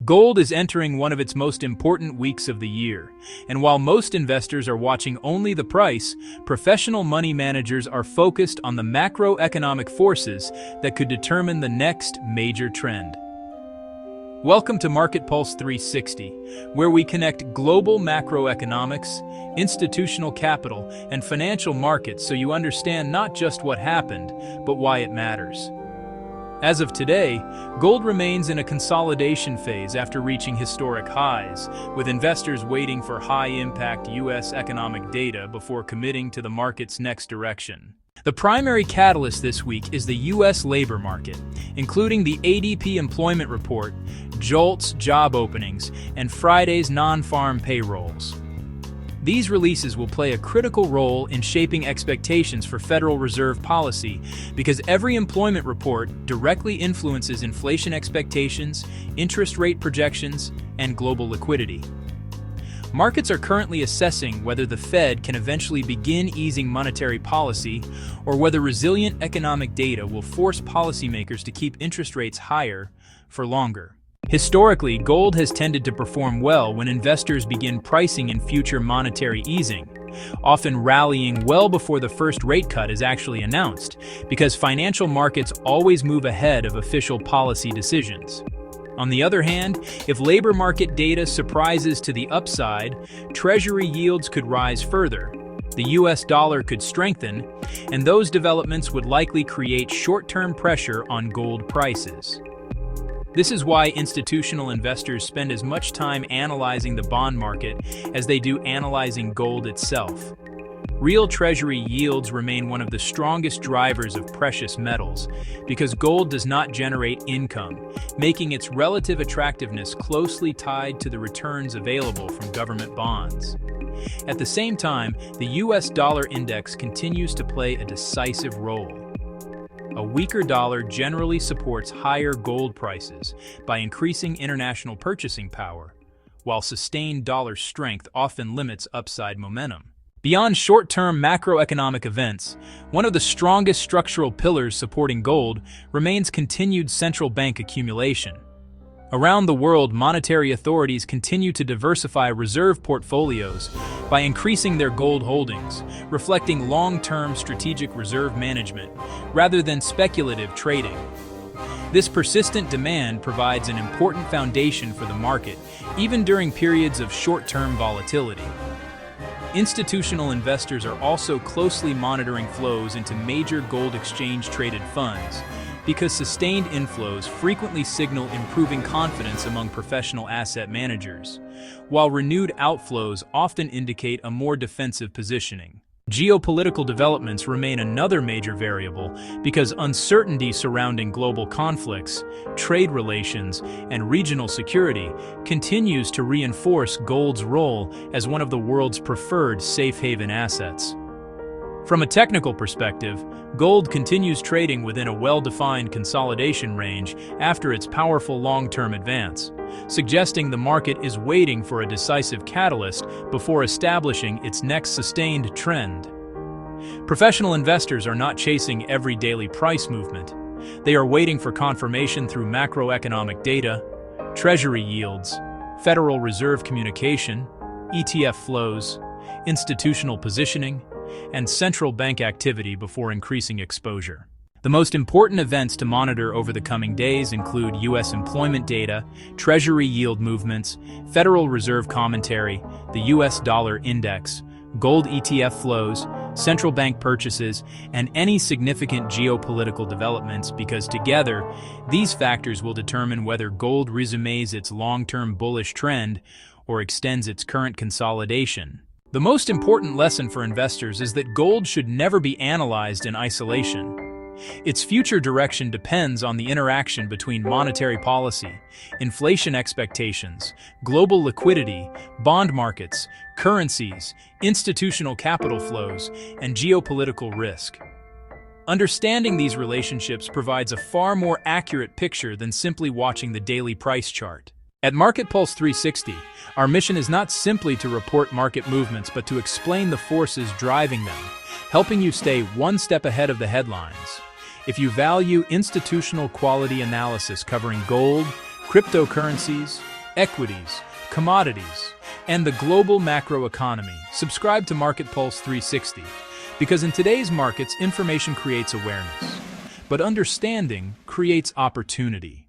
Gold is entering one of its most important weeks of the year, and while most investors are watching only the price, professional money managers are focused on the macroeconomic forces that could determine the next major trend. Welcome to MarketPulse 360, where we connect global macroeconomics, institutional capital, and financial markets so you understand not just what happened, but why it matters. As of today, gold remains in a consolidation phase after reaching historic highs, with investors waiting for high-impact U.S. economic data before committing to the market's next direction. The primary catalyst this week is the U.S. labor market, including the ADP employment report, JOLTS job openings, and Friday's non-farm payrolls. These releases will play a critical role in shaping expectations for Federal Reserve policy because every employment report directly influences inflation expectations, interest rate projections, and global liquidity. Markets are currently assessing whether the Fed can eventually begin easing monetary policy or whether resilient economic data will force policymakers to keep interest rates higher for longer. Historically, gold has tended to perform well when investors begin pricing in future monetary easing, often rallying well before the first rate cut is actually announced, because financial markets always move ahead of official policy decisions. On the other hand, if labor market data surprises to the upside, Treasury yields could rise further, the US dollar could strengthen, and those developments would likely create short-term pressure on gold prices. This is why institutional investors spend as much time analyzing the bond market as they do analyzing gold itself. Real Treasury yields remain one of the strongest drivers of precious metals because gold does not generate income, making its relative attractiveness closely tied to the returns available from government bonds. At the same time, the US dollar index continues to play a decisive role. A weaker dollar generally supports higher gold prices by increasing international purchasing power, while sustained dollar strength often limits upside momentum. Beyond short-term macroeconomic events, one of the strongest structural pillars supporting gold remains continued central bank accumulation. Around the world, monetary authorities continue to diversify reserve portfolios by increasing their gold holdings, reflecting long-term strategic reserve management rather than speculative trading. This persistent demand provides an important foundation for the market, even during periods of short-term volatility. Institutional investors are also closely monitoring flows into major gold exchange-traded funds, because sustained inflows frequently signal improving confidence among professional asset managers, while renewed outflows often indicate a more defensive positioning. Geopolitical developments remain another major variable because uncertainty surrounding global conflicts, trade relations, and regional security continues to reinforce gold's role as one of the world's preferred safe haven assets. From a technical perspective, gold continues trading within a well-defined consolidation range after its powerful long-term advance, suggesting the market is waiting for a decisive catalyst before establishing its next sustained trend. Professional investors are not chasing every daily price movement. They are waiting for confirmation through macroeconomic data, Treasury yields, Federal Reserve communication, ETF flows, institutional positioning, and central bank activity before increasing exposure. The most important events to monitor over the coming days include U.S. employment data, Treasury yield movements, Federal Reserve commentary, the U.S. dollar index, gold ETF flows, central bank purchases, and any significant geopolitical developments because together, these factors will determine whether gold resumes its long-term bullish trend or extends its current consolidation. The most important lesson for investors is that gold should never be analyzed in isolation. Its future direction depends on the interaction between monetary policy, inflation expectations, global liquidity, bond markets, currencies, institutional capital flows, and geopolitical risk. Understanding these relationships provides a far more accurate picture than simply watching the daily price chart. At MarketPulse 360, our mission is not simply to report market movements but to explain the forces driving them, helping you stay one step ahead of the headlines. If you value institutional quality analysis covering gold, cryptocurrencies, equities, commodities, and the global macroeconomy. Subscribe to MarketPulse 360, because in today's markets, information creates awareness, but understanding creates opportunity.